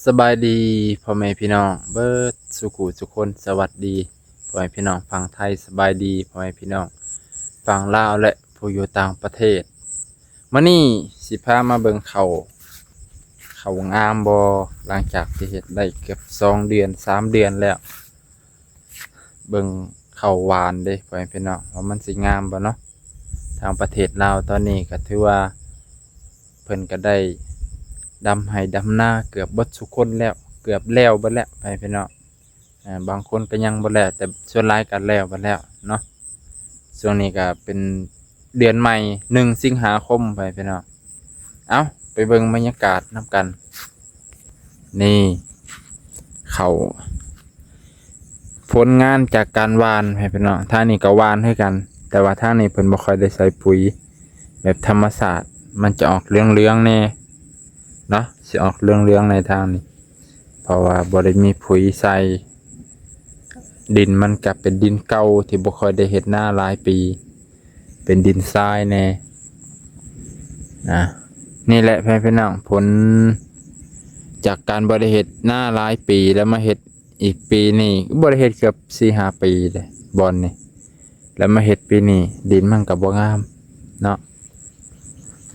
สบายดีพ่อแม่พี่น้องเบิดสุขุทุกคนสวัสดีพ่อแม่พี่น้องฝั่งไทยสบายดีพ่อแม่พี่น้องฝั่งลาวและผู้อยู่ต่างประเทศมื้อนี้สิพามาเบิ่งเขางามบ่หลังจากที่เฮ็ดได้เกือบ2 เดือน3 เดือนแล้วเบิ่งเขาหวานเด้พ่อแม่พี่น้องว่ามันสิงามบ่เนาะทางประเทศลาวตอนนี้ก็ถือว่าเพิ่นก็ได้ดำไห้ดำนาเกือบเบิดทุกคนแล้วเกือบแล้วเบิดแล้วไปพี่น้องบางคนก็ยังบ่แล้วแต่ส่วนหลายก็แล้วเบิดแล้วเนาะช่วงนี้ก็เป็นเดือนใหม่1 สิงหาคมไปพี่น้องเอาไปเบิ่งบรรยากาศนำกัน นี่เขาผลงานจากการหว่านไปพี่น้องทางนี้ก็หว่านให้กัน แต่ว่าทางนี้เพิ่นบ่ค่อยได้ใส่ปุ๋ยแบบธรรมชาติมันจะออกเหลืองๆแน่เนาะสิออกเรื่องในทางนี้เพราะว่าบ่ได้มีปุ๋ยใส่ดินมันกลับเป็นดินเก่าที่บ่ค่อยได้เฮ็ดนาหลายปีเป็นดินทรายแน่นะนี่แหละพี่น้องผลจากการบ่ได้เฮ็ดนาหลายปีแล้วมาเฮ็ดอีกปีนี้บ่ได้เฮ็ดเกือบ 4-5 ปีเลยบอนนี่แล้วมาเฮ็ดปีนี้ดินมันก็บ่งามเนาะ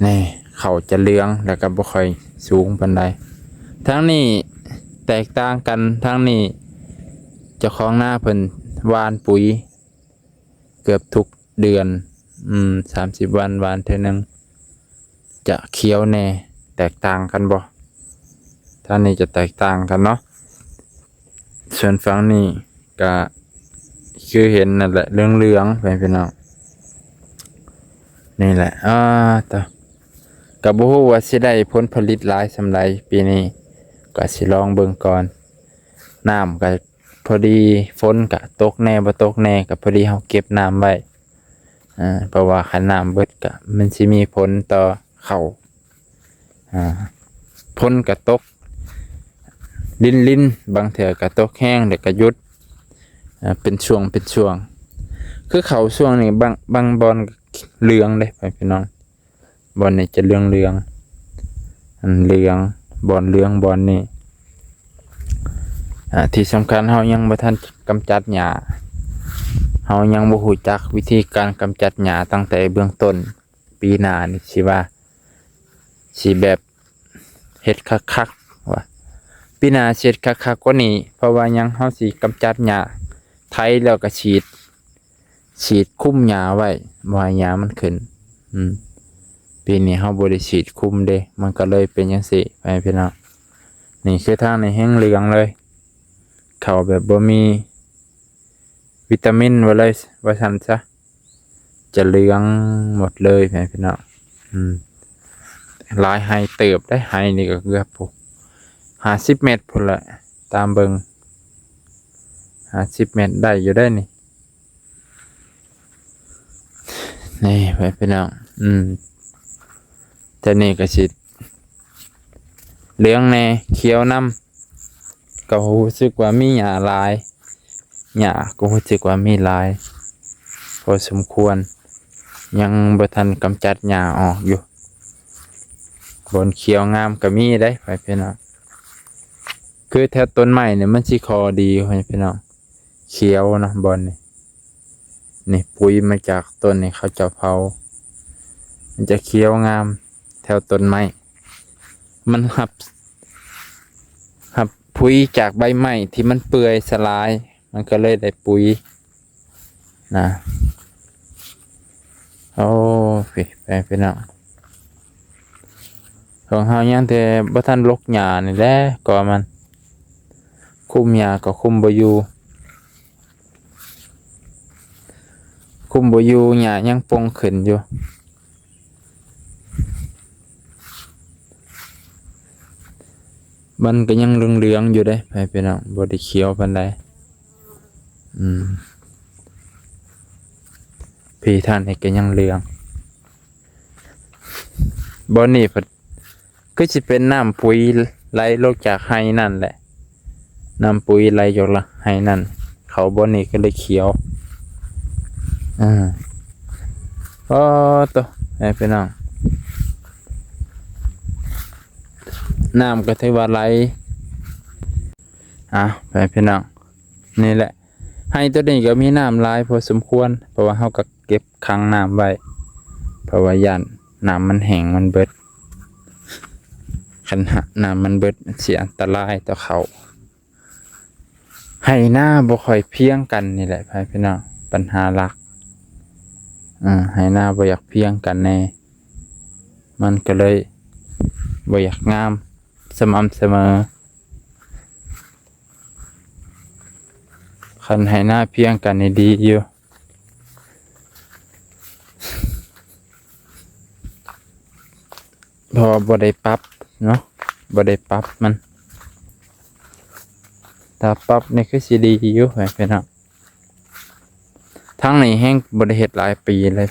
นี่เขาจะเหลืองแล้วก็บ่ค่อยสูงปานใดทั้งนี้แตกต่างกันทั้งนี้เจ้าของหน้าเพิ่นหว่านปุ๋ยเกือบทุกเดือน30 วันหว่านเทื่อนึงจะเขียวแน่แตกต่างกันบ่ทั้งนี้จะแตกต่างกันเนาะส่วนฝั่งนี้ก็คือเห็นนั่นแหละเหลืองๆไปพี่น้องนี่แหละต่อก็บ่ฮู้ว่าสิได้ผลผลิตหลายส่ำใดปีนี้ก็สิลองเบิ่งก่อนน้ำก็พอดีฝนก็ตกแน่บ่ตกแน่ก็พอดีเฮาเก็บน้ำไว้เพราะว่าคันน้ำเบิดก็มันสิมีผลต่อข้าวฝนก็ตกลิ้นบางเทื่อก็ตกแห้งเดี๋ยวก็หยุดเป็นช่วงคือเขาช่วงนี้บางบอนเหลืองเด้พี่น้องบอนนี่จะเหลืองเหลืองบอนเหลืองบอนนี่ที่สำคัญเฮายังบ่ทันกำจัดหญ้าเฮายังบ่รู้จักวิธีการกำจัดหญ้าตั้งแต่เบื้องต้นปีหน้านี่สิว่าสิแบบเฮ็ดคักๆว่าปีหน้าสิเฮ็ดคักๆกว่านี้เพราะว่ายังเฮาสิกำจัดหญ้าไถแล้วก็ฉีดคุ้มหญ้าไว้บ่ให้หญ้ามันขึ้นปีนี้เฮาบ่ได้ฉีดคุ้มเด้มันก็เลยเป็นจังซี่ไปพี่น้องนี่คือทางในแห้งเหลืองเลยเขาแบบบ่มีวิตามินว่าเลยว่าซั่นซะจะเหลืองหมดเลยพี่น้องหลายไฮเติบได้ไฮนี่ก็เกือบ50 เมตรพุ่นแหละตามเบิ่ง50 เมตรได้อยู่ได้นี่พี่น้องแต่นี่ก็สิเหลืองแน่เขียวน้ำก็รู้สึกว่ามีหญ้าหลายหญ้าก็รู้สึกว่ามีหลายพอสมควรยังบ่ทันกำจัดหญ้าออกอยู่บนเขียวงามก็มีได้พี่น้องคือแถวต้นไม้เนี่ยมันสิคอดีพี่น้องเขียวนะบอนนี่ปุ๋ยมาจากต้นนี่เขาจะเผามันจะเขียวงามแถวต้นไม้มันหับปุ๋ยจากใบไม้ที่มันเปื่อยสลายมันก็เลยได้ปุ๋ยนะโอ้พี่น้องของเฮายังแต่บ่ทันลกหญ้านี่แหละก็มันคุมหญ้าก็คุมบ่อยู่หญ้ายังปงขึ้นอยู่มันก็ยังเหลืองๆอยู่เด้พี่น้องบ่ได้เขียวปานใดพี่ท่านนี่ก็ยังเหลืองบ่นี่ก็สิเป็นน้ำปุ๋ยไหลลงจากไห้นั่นแหละน้ำปุ๋ยไหลจากละไห้นั่นเขาบ่นี่ก็เลยเขียวตัวพี่น้องน้ำก็ถือว่าไหล ไปพี่น้องนี่แหละให้ตัวนี้ก็มีน้ำหลายพอสมควรเพราะว่าเฮาก็เก็บขังน้ำไว้เพราะว่าย่านน้ำมันแห้งมันเบิดคันน้ำมันเบิดมันสิอันตรายต่อเขาให้หน้าบ่ค่อยเพียงกันนี่แหละพี่น้องปัญหาหลักให้หน้าบ่อยากเพียงกันแน่มันก็เลยบ่อยากงามสม่ำเสมอคันให้หน้าเพียงกันนี่ดีอยู่พอบ่ได้ปรับเนาะบ่ได้ปรับมันถ้าปรับนี่คือสิดีอยู่พี่น้องทั้งนี้แห้งบ่ได้เฮ็ดหลายปีเลย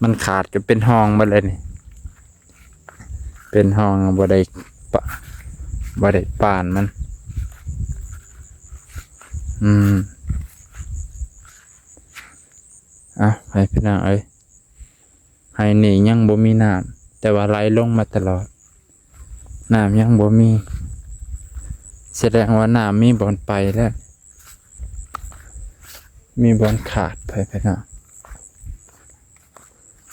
มันขาดจนเป็นห้องมาเลยนี่เป็นห้องบ่ได้ป่านมันไปพี่น้องเอ้ยให้นี่ยังบ่มีน้ำแต่ว่าไหลลงมาตลอดน้ำยังบ่มีแสดงว่าน้ำมีบ่อนไปแล้วมีบ่อนขาดไปพี่น้อง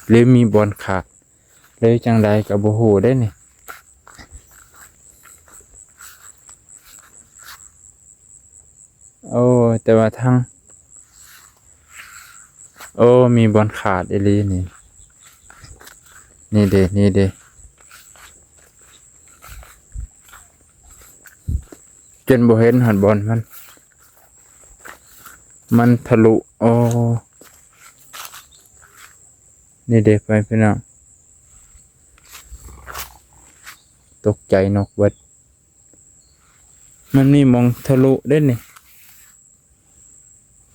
หรือมีบ่อนขาดเลยจังใดก็บ่ฮู้ได้นี่โอ้แต่ว่าทั้งโอ้มีบอลขาดอีหลีนี่เด้จนบ่เห็นหันบอลมันทะลุโอ้นี่เด้ไปพี่น้องตกใจนกเบิดมันมีมองทะลุได้นี่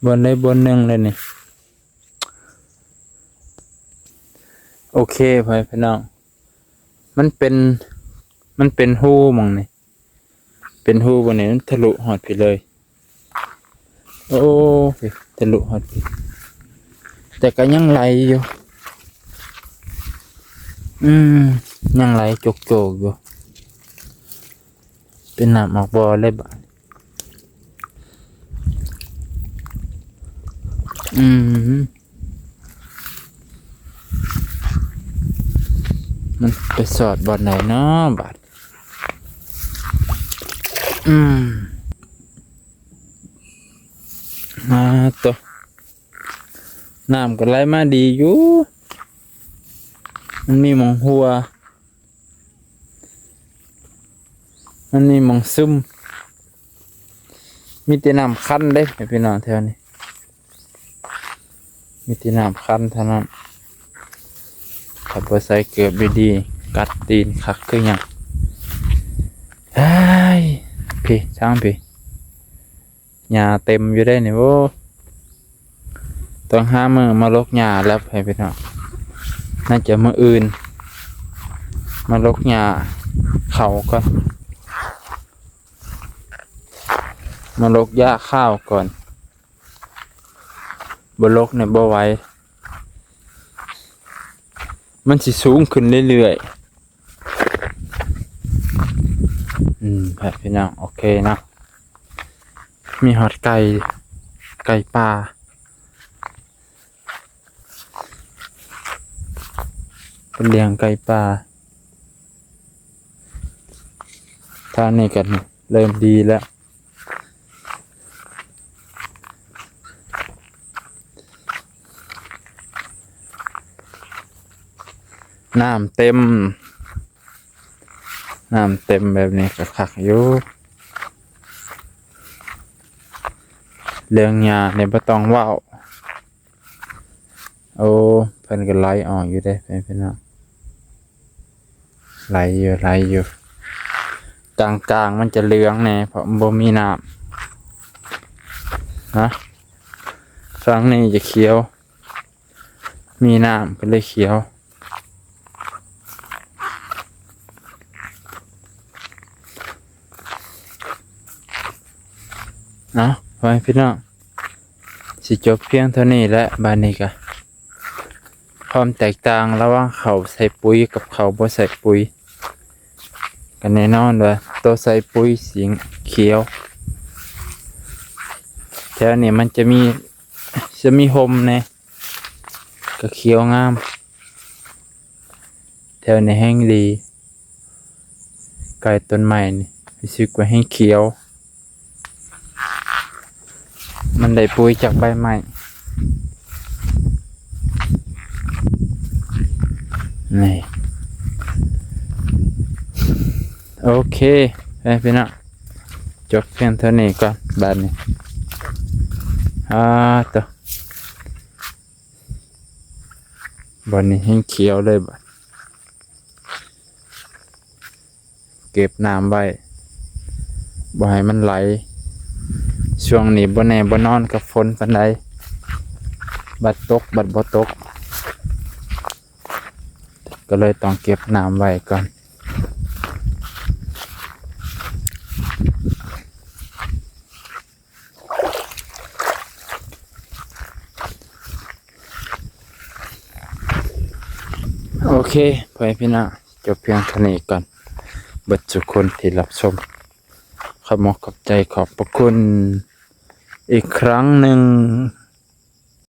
บอลได้บอลหนึ่งเลยนี่โอเคพี่น้องมันเป็นหูมองนี่เป็นหูบนนี้มันทะลุหอดไปเลยโอ้ทะลุหอดไปแต่ก็ยังไหลอยู่ยังไหลโจกอยู่เป็นน้ำออกบ่อเลยบ้ามันไปสอดบ่อนไหนเนาะบาดมาตัวน้ำก็ไหลมาดีอยู่มันมีหมองหัวมันมีหมองซึมมีแต่น้ำคั้นเด้พี่น้องแถวนี้มีแต่น้ำคั้นเท่านั้นขับใส่เกือบดีๆกัดตีนคักคือหยังพี่ช่างพี่หญ้าเต็มอยู่ได้นี่โว้ต้องห้ามือมาลกหญ้าแล้วพี่น้องน่าจะมื้ออื่นมาลกหญ้าเขาก่อนมาลกหญ้าข้าวก่อนบลกเนี่ยบ่ไหวมันสิสูงขึ้นเรื่อยๆพี่น้องโอเคนะมีหอดไก่ป่าเป็นเลี้ยงไก่ป่าท่านี้กันเริ่มดีแล้วน้ำเต็มแบบนี้ก็คักอยู่เรื่องหญ้าในบ่ต้องว้าวโอ้เพิ่นก็ไหลออกอยู่ได้พี่น้องไหลอยู่กลางมันจะเหลืองแน่เพราะบ่มีน้ำนะฝั่งนี้จะเขียวมีน้ำก็เลยเขียวไปพี่น้องสิจบเพียงเท่านี้และบานนี้ก็ความแตกต่างระหว่างเขาใส่ปุ๋ยกับเขาบ่ใส่ปุ๋ยกันแน่นอนเลย ตัวใส่ปุ๋ยสีเขียวแถวนี้มันจะมีห่มแน่ก็เขียวงามแถวนี้แห้งดีไกลต้นไม้นี่รู้สึกว่าแห้งเขียว มันได้ปุ๋ยจากใบไม้นี่โอเคพี่น้องจบเพียงเท่านี้ก่อนบัดนี้ตัวบัดนี้ให้เขียวเลยบัดเก็บน้ำไว้บ่ให้มันไหลช่วงนี้บ่แน่บ่นอนกับฝนปานใดบัดตกบัดบ่ตกก็เลยต้องเก็บน้ำไว้ก่อนโอเคเพื่อนพี่น้องจบเพียงเท่านี้ก่อนเบิดทุกคนที่รับชมขอบคุณขอบใจขอบพระคุณอีกครั้งหนึ่ง